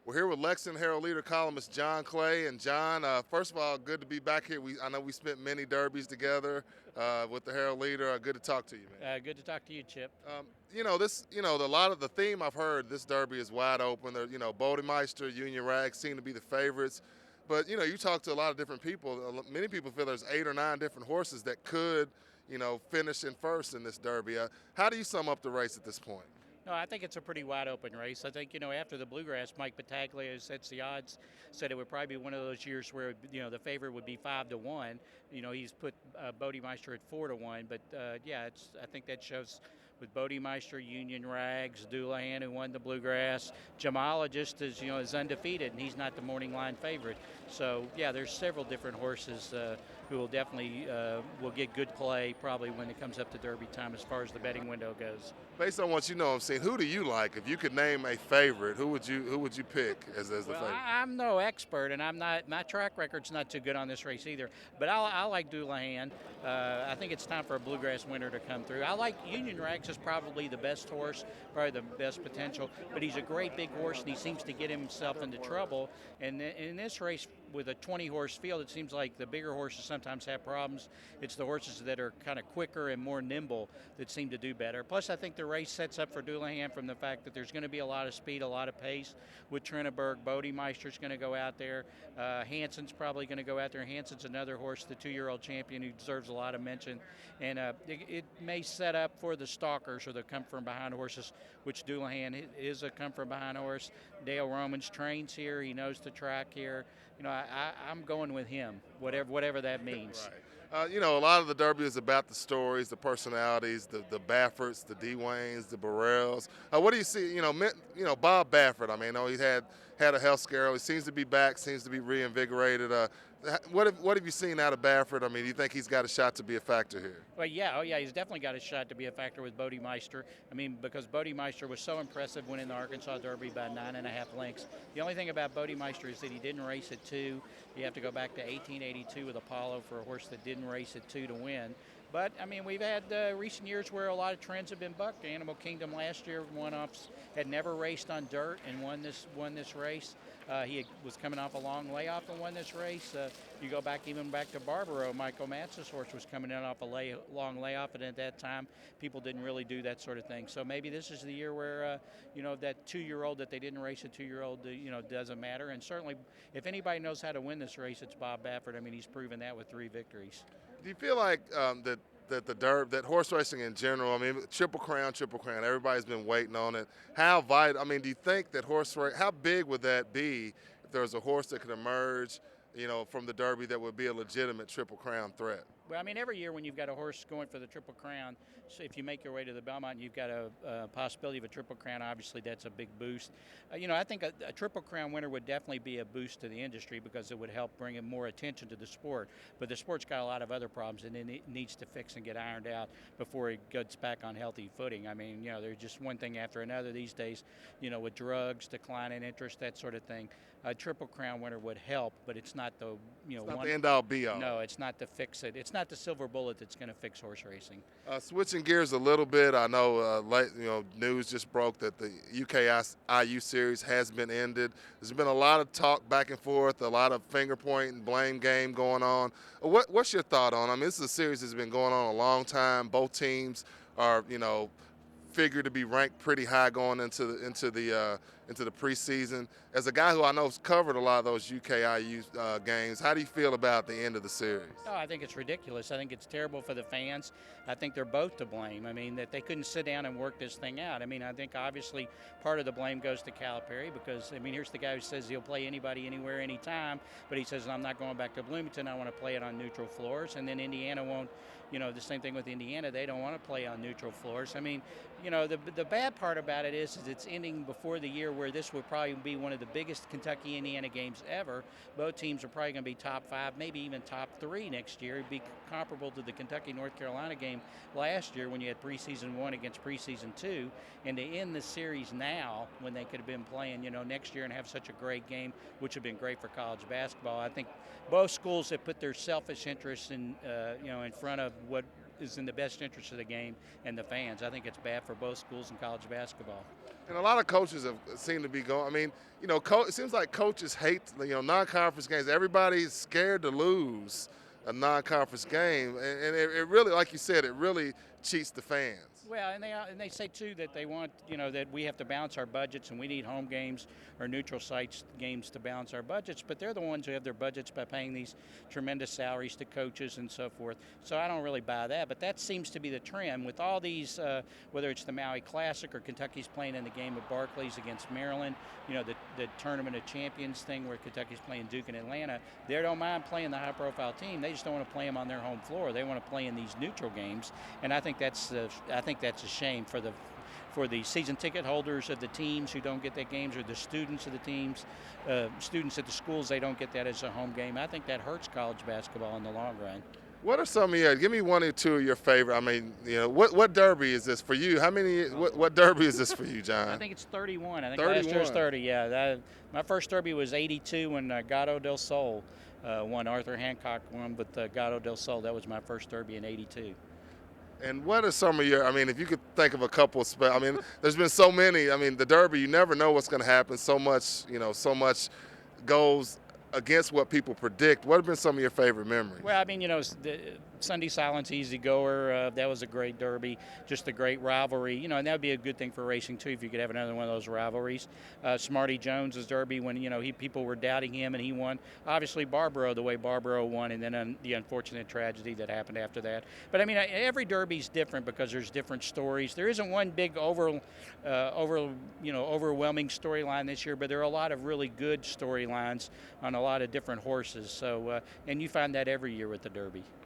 We're here with Lexington Herald Leader columnist John Clay. And John, first of all, good to be back here. I know we spent many derbies together with the Herald Leader. Good to talk to you, man. Good to talk to you, Chip. A lot of the theme I've heard, this derby is wide open. Bodemeister, Union Rag seem to be the favorites. But, you talk to a lot of different people. Many people feel there's 8 or 9 different horses that could, finish in first in this derby. How do you sum up the race at this point? No, I think it's a pretty wide open race. I think, after the Bluegrass, Mike Battaglia, who sets the odds, said it would probably be one of those years where, the favorite would be 5-1. He's put Bodemeister at 4-1. But, I think that shows with Bodemeister, Union Rags, Doulahan, who won the Bluegrass. Jamala just is undefeated, and he's not the morning line favorite. So, there's several different horses who will definitely will get good play probably when it comes up to Derby time as far as the betting window goes. Based on what I'm saying, who do you like? If you could name a favorite, who would you pick as the Well, favorite? I'm no expert, and I'm not. My track record's not too good on this race either. But I like Doulahan. I think it's time for a Bluegrass winner to come through. I like Union Rags is probably the best horse, probably the best potential. But he's a great big horse, and he seems to get himself into trouble. And in this race, with a 20-horse field, it seems like the bigger horses sometimes have problems. It's the horses that are kind of quicker and more nimble that seem to do better. Plus, I think the race sets up for Doulahan from the fact that there's going to be a lot of speed, a lot of pace with Trenneberg. Bodemeister's going to go out there. Hanson's probably going to go out there. Hanson's another horse, the 2-year-old champion, who deserves a lot of mention. And it may set up for the stalkers or the come-from-behind horses, which Doulahan is a come-from-behind horse. Dale Romans trains here. He knows the track here. I'm going with him, whatever that means. Right. A lot of the Derby is about the stories, the personalities, the Baffords, the D. Waynes, the Burrells. What do you see? Bob Baffert. I know he had a health scare. He seems to be back, seems to be reinvigorated. What have you seen out of Baffert? Do you think he's got a shot to be a factor here? Well, yeah, he's definitely got a shot to be a factor with Bodemeister. Because Bodemeister was so impressive winning the Arkansas Derby by 9.5 lengths. The only thing about Bodemeister is that he didn't race at 2. You have to go back to 1882 with Apollo for a horse that didn't race at 2 to win. But, we've had recent years where a lot of trends have been bucked. Animal Kingdom last year had never raced on dirt and won this race. He was coming off a long layoff and won this race. You go back to Barbaro. Michael Matz's horse was coming in off a long layoff, and at that time, people didn't really do that sort of thing. So maybe this is the year where, that 2-year-old that they didn't race, a 2-year-old, doesn't matter. And certainly, if anybody knows how to win this race, it's Bob Baffert. He's proven that with 3 victories. Do you feel like that horse racing in general? Triple Crown, everybody's been waiting on it. How vital? Do you think that how big would that be if there was a horse that could emerge, from the Derby that would be a legitimate Triple Crown threat? Well, every year when you've got a horse going for the Triple Crown, so if you make your way to the Belmont and you've got a possibility of a Triple Crown, obviously that's a big boost. I think a Triple Crown winner would definitely be a boost to the industry because it would help bring in more attention to the sport. But the sport's got a lot of other problems and it needs to fix and get ironed out before it gets back on healthy footing. There's just one thing after another these days, with drugs, decline in interest, that sort of thing. A Triple Crown winner would help, but it's not the, it's not the end-all be-all. No, it's not to fix it. It's not the silver bullet that's going to fix horse racing. Switching gears a little bit, I know news just broke that the UKIU series has been ended. There's been a lot of talk back and forth, a lot of finger pointing, blame game going on. What's your thought on? This is a series that's been going on a long time. Both teams are, figured to be ranked pretty high going into the preseason. As a guy who I know has covered a lot of those UKIU games, how do you feel about the end of the series? Oh, I think it's ridiculous. I think it's terrible for the fans. I think they're both to blame. That they couldn't sit down and work this thing out. I think obviously part of the blame goes to Calipari because, here's the guy who says he'll play anybody, anywhere, anytime, but he says, I'm not going back to Bloomington. I want to play it on neutral floors. And then Indiana won't, the same thing with Indiana. They don't want to play on neutral floors. The bad part about it is it's ending before the year where this would probably be one of the biggest Kentucky-Indiana games ever. Both teams are probably going to be top 5, maybe even top 3 next year. It'd be comparable to the Kentucky-North Carolina game last year when you had preseason 1 against preseason 2. And to end the series now when they could have been playing, next year and have such a great game, which would have been great for college basketball. I think both schools have put their selfish interests in front of what is in the best interest of the game and the fans. I think it's bad for both schools in college basketball. And a lot of coaches have seem to be going. I mean, it seems like coaches hate non-conference games. Everybody's scared to lose a non-conference game, and it really, like you said, it really cheats the fans. Well, and they say too that they want that we have to balance our budgets and we need home games or neutral sites games to balance our budgets. But they're the ones who have their budgets by paying these tremendous salaries to coaches and so forth. So I don't really buy that. But that seems to be the trend with all these, whether it's the Maui Classic or Kentucky's playing in the game at Barclays against Maryland. The Tournament of Champions thing where Kentucky's playing Duke and Atlanta. They don't mind playing the high-profile team. They just don't want to play them on their home floor. They want to play in these neutral games, and I think that's a shame for the season ticket holders of the teams who don't get that games, or the students of the teams, students at the schools, they don't get that as a home game. I think that hurts college basketball in the long run. What are some of your? Give me one or two of your favorite. I mean, what derby is this for you? How many? What derby is this for you, John? I think it's 31. I think 31. last year was 30. Yeah, my first derby was '82 when Gato del Sol won. Arthur Hancock won with Gato del Sol. That was my first derby in '82. And what are some of your? I mean, if you could think of a couple of I mean, there's been so many. I mean, the Derby, you never know what's going to happen. So much, so much goes against what people predict. What have been some of your favorite memories? Well, I mean, the Sunday Silence Easy Goer, that was a great derby, just a great rivalry, and that would be a good thing for racing too if you could have another one of those rivalries. Smarty Jones's derby when people were doubting him and he won. Obviously Barbaro, the way Barbaro won, and then the unfortunate tragedy that happened after that. But I mean, every derby's different because there's different stories. There isn't one big overwhelming storyline this year, but there are a lot of really good storylines on a lot of different horses. So and you find that every year with the Derby.